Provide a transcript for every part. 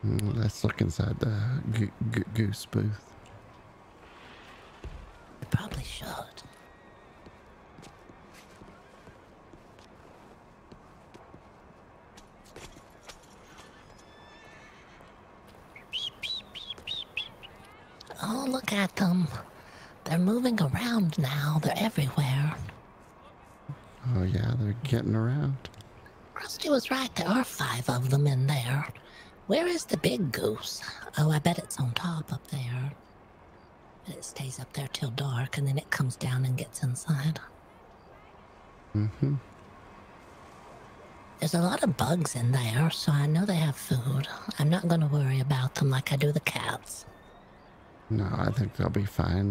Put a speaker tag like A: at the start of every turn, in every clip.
A: Let's look inside the goose booth.
B: You probably should. Oh, look at them. They're moving around now. They're everywhere.
A: Oh yeah, they're getting around.
B: Rusty was right. There are 5 of them in there. Where is the big goose? Oh, I bet it's on top up there. And it stays up there till dark, and then it comes down and gets inside.
A: Mm-hmm.
B: There's a lot of bugs in there, so I know they have food. I'm not going to worry about them like I do the cats.
A: No, I think they'll be fine.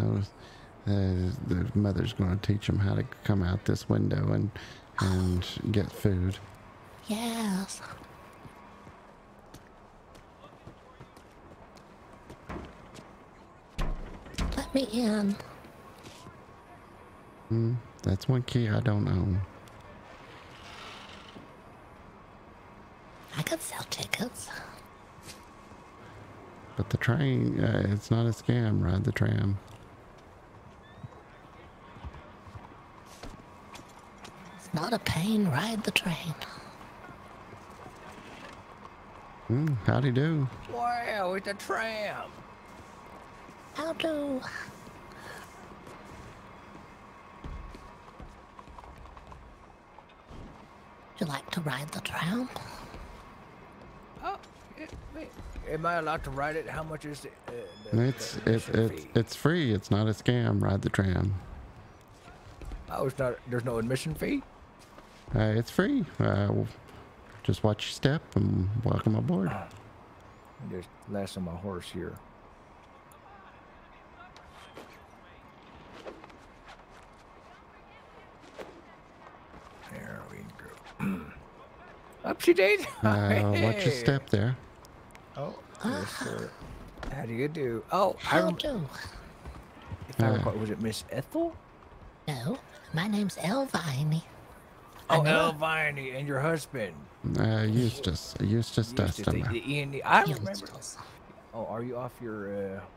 A: The mother's going to teach them how to come out this window and get food.
B: Yes. Let me in.
A: That's one key I don't own.
B: I could sell tickets.
A: But the train, it's not a scam. Ride the tram.
B: It's not a pain. Ride the train.
A: Howdy do.
C: Wow, it's a tram.
B: How do? Would you like to ride the tram?
C: Oh, wait. Am I allowed to ride it? How much is it?
A: It's free. It's not a scam. Ride the tram.
C: Oh, it's not. There's no admission fee.
A: It's free. Just watch your step and welcome aboard.
C: Just lasso my horse here. There we go. Up she did.
A: Watch your step there.
C: Oh, yes, sir. How do you do? Oh,
B: How do?
C: If I recall, was it Miss Ethel?
B: No, my name's Elvine.
C: Oh, Elvine, and your husband.
A: Eustace Dustinbagg.
C: I remember. Oh, are you off your,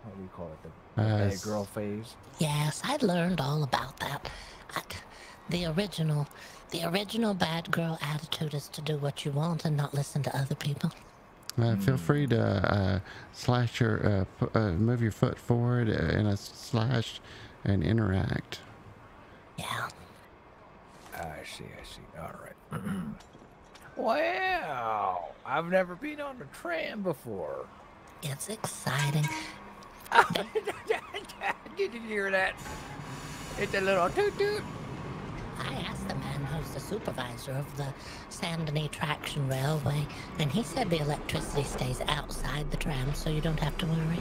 C: what do you call it, the bad girl phase?
B: Yes, I learned all about that. The original bad girl attitude is to do what you want and not listen to other people.
A: Feel free to slash your, move your foot forward in a slash and interact.
B: Yeah.
C: I see. All right. Wow, I've never been on a tram before.
B: It's exciting.
C: Did you hear that? It's a little toot-toot.
B: I asked the man who's the supervisor of the Sandony Traction Railway, and he said the electricity stays outside the tram, so you don't have to worry.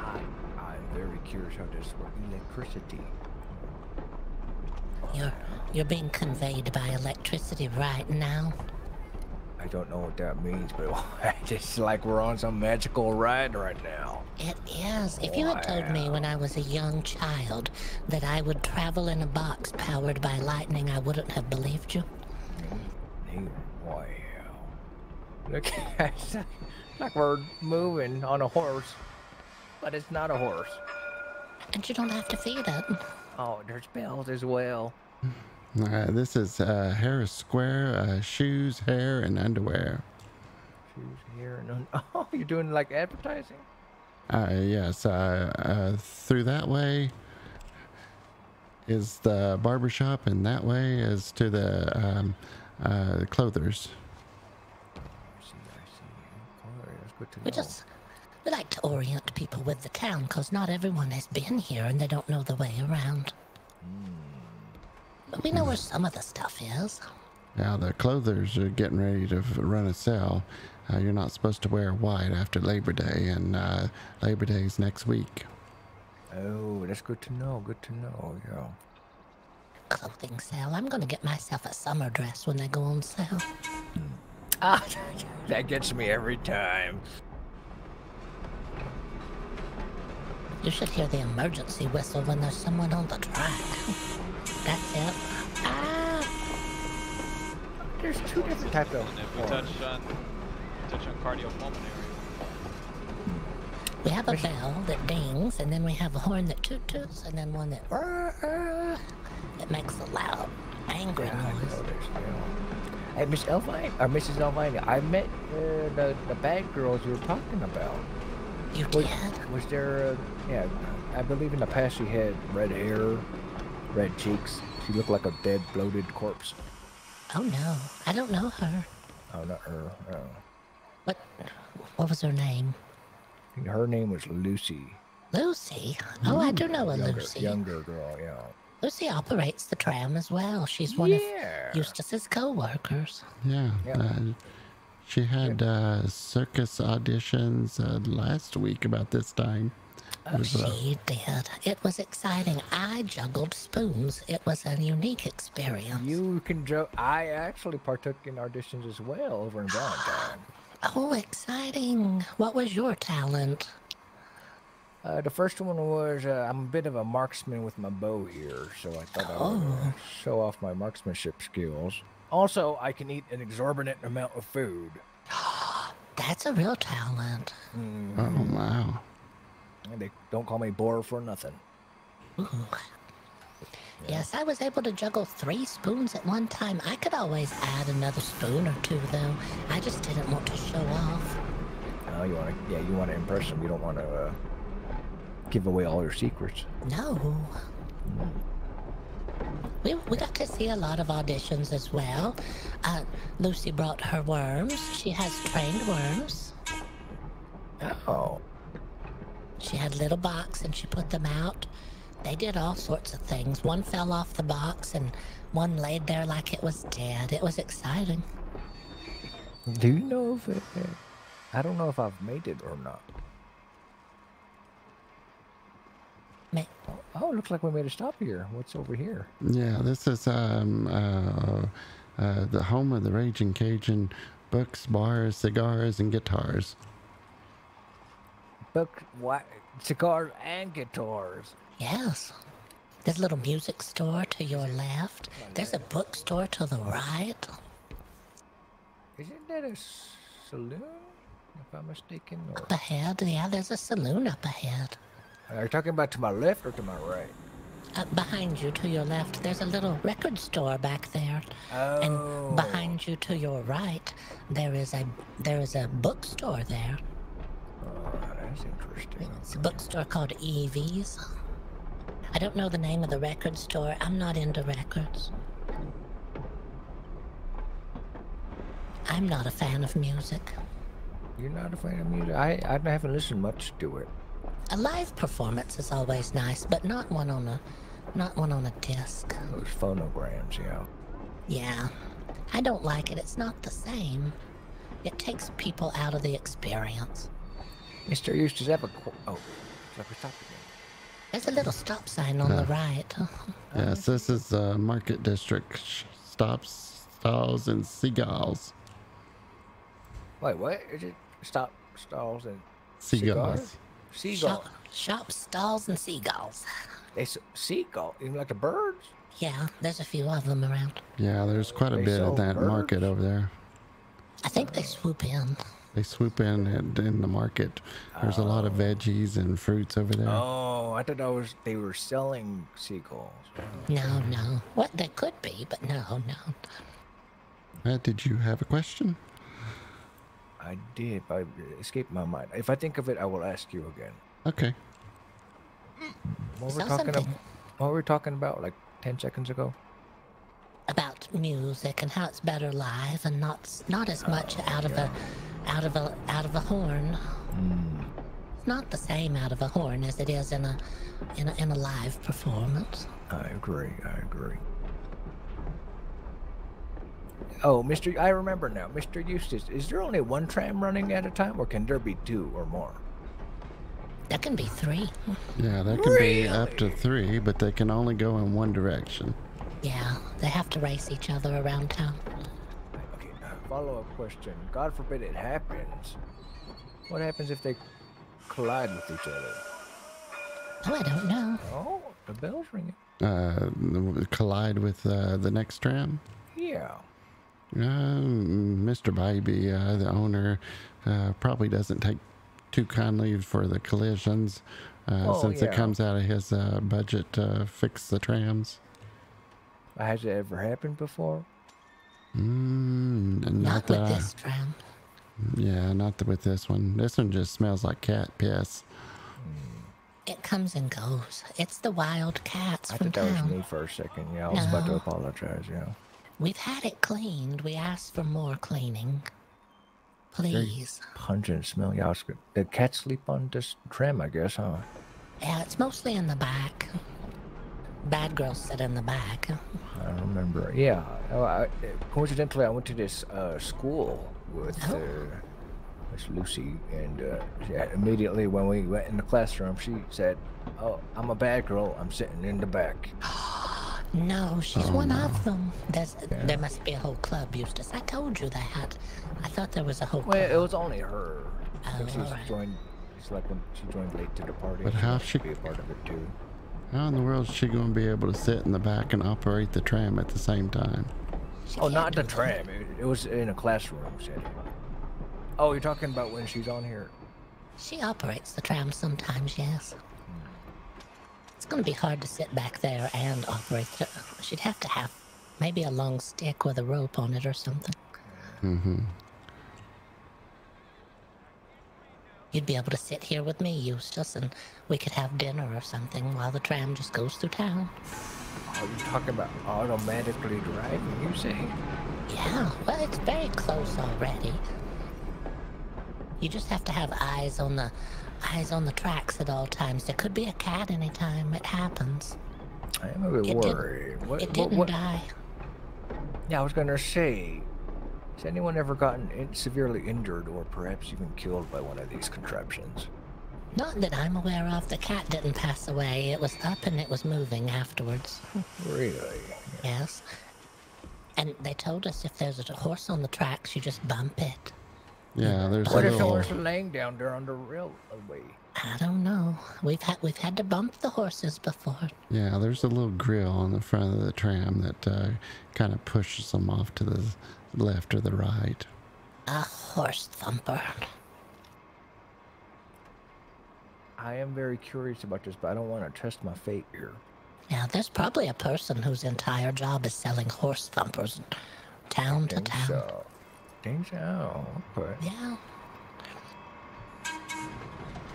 C: I'm very curious how this works. Electricity.
B: You're being conveyed by electricity right now.
C: I don't know what that means, but it's like we're on some magical ride right now.
B: It is. If you had told me when I was a young child that I would travel in a box powered by lightning, I wouldn't have believed you.
C: Wow. Look, it's like we're moving on a horse, but it's not a horse.
B: And you don't have to feed it.
C: Oh, there's bells as well.
A: This is Harris Square, shoes, hair, and underwear.
C: Shoes, hair, and oh, you're doing like advertising?
A: Yes. Through that way is the barber shop, and that way is to the clothers.
C: I see. Oh, that's good to know.
B: We like to orient people with the town, because not everyone has been here and they don't know the way around. But we know where some of the stuff is.
A: Now the clothers are getting ready to run a sale. You're not supposed to wear white after Labor Day, and Labor Day is next week.
C: Oh, that's good to know. Good to know, yeah.
B: Clothing sale. I'm going to get myself a summer dress when they go on sale.
C: That gets me every time.
B: You should hear the emergency whistle when there's someone on the track. That's it.
C: There's two different types of.
D: And if we touch switch on cardiopulmonary.
B: We have a bell that dings, and then we have a horn that toot-toots, and then one that it makes a loud, angry noise.
C: Hey, Miss Elvine, or Mrs. Elvine, I met the bad girls you were talking about.
B: You did?
C: Was there, yeah, I believe in the past she had red hair, red cheeks. She looked like a dead, bloated corpse.
B: Oh no, I don't know her.
C: Oh, not her. Oh.
B: What was her name?
C: Her name was Lucy.
B: Lucy? Oh, I do know a Lucy.
C: Younger girl, yeah.
B: Lucy operates the tram as well. She's one of Eustace's co-workers.
A: Yeah. She had circus auditions last week about this time.
B: She did. It was exciting. I juggled spoons. It was a unique experience.
C: You can joke. I actually partook in auditions as well over in Valentine.
B: Oh, exciting. What was your talent?
C: The first one was, I'm a bit of a marksman with my bow here, so I thought I would show off my marksmanship skills. Also, I can eat an exorbitant amount of food.
B: That's a real talent.
A: Oh, wow.
C: And they don't call me Boar for nothing.
B: Ooh. Yes, I was able to juggle 3 spoons at one time. I could always add another spoon or 2, though. I just didn't want to show off.
C: Oh, you want to impress them. You don't want to give away all your secrets.
B: No. We got to see a lot of auditions as well. Lucy brought her worms. She has trained worms.
C: Oh.
B: She had a little box and she put them out. They did all sorts of things. One fell off the box and one laid there like it was dead. It was exciting.
C: Do you know if it... I don't know if I've made it or not. Oh, it looks like we made a stop here. What's over here?
A: Yeah, this is the home of the Raging Cajun. Books, bars, cigars, and guitars.
C: Cigars and guitars.
B: Yes. There's a little music store to your left. There's a bookstore to the right.
C: Isn't that a saloon, if I'm mistaken? Or...
B: Up ahead, yeah, there's a saloon up ahead.
C: Are you talking about to my left or to my right?
B: Behind you to your left, there's a little record store back there.
C: Oh.
B: And behind you to your right, there is a bookstore there.
C: Oh, that's interesting.
B: It's a bookstore called Evie's. I don't know the name of the record store. I'm not into records. I'm not a fan of music.
C: You're not a fan of music? I haven't listened much to it.
B: A live performance is always nice, but not one on a disc.
C: Those phonograms, yeah.
B: Yeah. I don't like it. It's not the same. It takes people out of the experience.
C: Mr. Eustace, have a... Oh, looks like we stopped again.
B: There's a little stop sign on the right.
A: Yes, this is Market District. Stops, stalls, and seagulls.
C: Wait, what? Is it stop, stalls, and...
A: Seagulls.
C: Seagulls.
B: Shop, stalls, and seagulls.
C: Seagull? Even like the birds?
B: Yeah, there's a few of them around.
A: Yeah, there's quite a bit of that market over there.
B: I think they swoop in.
A: They swoop in the market. There's a lot of veggies and fruits over there.
C: Oh, I thought they were selling seagulls.
B: No, no. What they could be, but no.
A: Did you have a question?
C: I did, but it escaped my mind. If I think of it, I will ask you again.
A: Okay.
C: What were we talking about like 10 seconds ago?
B: About music and how it's better live and not as much out of a horn. It's not the same out of a horn as it is in a live performance.
C: I agree. Oh, I remember now. Mr. Eustace, is there only one tram running at a time, or can there be 2 or more?
B: There can be 3.
A: Yeah, there can be up to 3, but they can only go in one direction.
B: Yeah, they have to race each other around town.
C: Okay, follow-up question. God forbid it happens. What happens if they collide with each other?
B: Oh, I don't know.
C: Oh, the bell's ringing.
A: Collide with the next tram?
C: Yeah.
A: Mr. Baby, the owner, probably doesn't take too kindly for the collisions, since it comes out of his budget to fix the trams.
C: Has it ever happened before?
B: Not with this tram.
A: Yeah, not with this one. This one just smells like cat piss.
B: It comes and goes. It's the wild cats from
C: town. I thought that was
B: town.
C: me for a second. Yeah, I was about to apologize, yeah.
B: We've had it cleaned. We asked for more cleaning. Please.
C: Very pungent smell. Yeah, the cats sleep on this tram, I guess, huh?
B: Yeah, it's mostly in the back. Bad girls sit in the back.
C: I remember. Yeah. Coincidentally, I went to this school with Miss Lucy, and immediately when we went in the classroom, she said, "Oh, I'm a bad girl. I'm sitting in the back."
B: No, she's one of them. There must be a whole club, Eustace. I told you that. I thought there was a whole club.
C: Well, it was only her.
B: Oh,
C: I think she's joined. It's like when she joined late to the party.
A: But how she
C: be a part of it too?
A: How in the world is she going to be able to sit in the back and operate the tram at the same time?
C: Oh, not the tram. It was in a classroom setting. Oh, you're talking about when she's on here?
B: She operates the tram sometimes, yes. It's going to be hard to sit back there and operate it. She'd have to have maybe a long stick with a rope on it or something.
A: Mm-hmm.
B: You'd be able to sit here with me, Eustace, and we could have dinner or something while the tram just goes through town.
C: Are you talking about automatically driving, you say?
B: Yeah, well, it's very close already. You just have to have eyes on the tracks at all times. There could be a cat anytime. It happens.
C: I am a bit worried.
B: It didn't die.
C: Yeah, I was gonna say, has anyone ever gotten severely injured or perhaps even killed by one of these contraptions?
B: Not that I'm aware of. The cat didn't pass away. It was up and it was moving afterwards.
C: Really?
B: Yes. And they told us if there's a horse on the tracks, you just bump it.
A: Yeah, there's
C: what if the horse is laying down there on the railway?
B: I don't know. We've had to bump the horses before.
A: Yeah, there's a little grill on the front of the tram that kind of pushes them off to the left or the right.
B: A horse thumper.
C: I am very curious about this, but I don't want to test my fate here.
B: Yeah, there's probably a person whose entire job is selling horse thumpers town to town.
C: So. Oh, okay.
B: Yeah.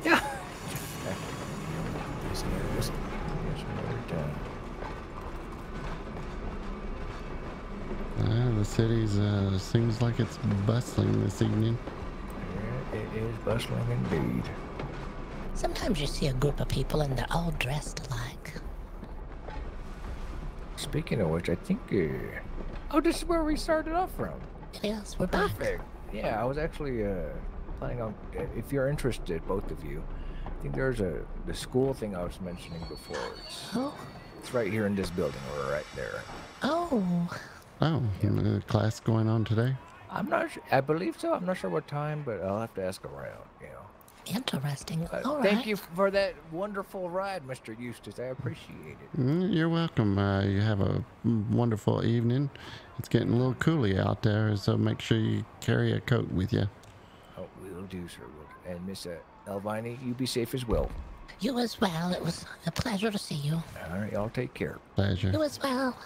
C: Yeah.
A: The city's seems like it's bustling this evening.
C: Yeah, it is bustling indeed.
B: Sometimes you see a group of people and they're all dressed alike.
C: Speaking of which, I think... oh, this is where we started off from.
B: It is. We're
C: perfect.
B: Back.
C: Yeah, I was actually planning on... if you're interested, both of you, I think there's the school thing I was mentioning before. It's right here in this building, or right there.
B: Oh.
A: Oh, yeah. Class going on today?
C: I'm not sure. I believe so. I'm not sure what time, but I'll have to ask around, you know.
B: Interesting. All
C: Thank you for that wonderful ride, Mr. Eustace. I appreciate it.
A: You're welcome. You have a wonderful evening. It's getting a little cooly out there, so make sure you carry a coat with you.
C: Oh, we'll do, sir. And Miss Elvini, you be safe as well.
B: You as well. It was a pleasure to see you.
C: All right, y'all take care.
A: Pleasure.
B: You as well.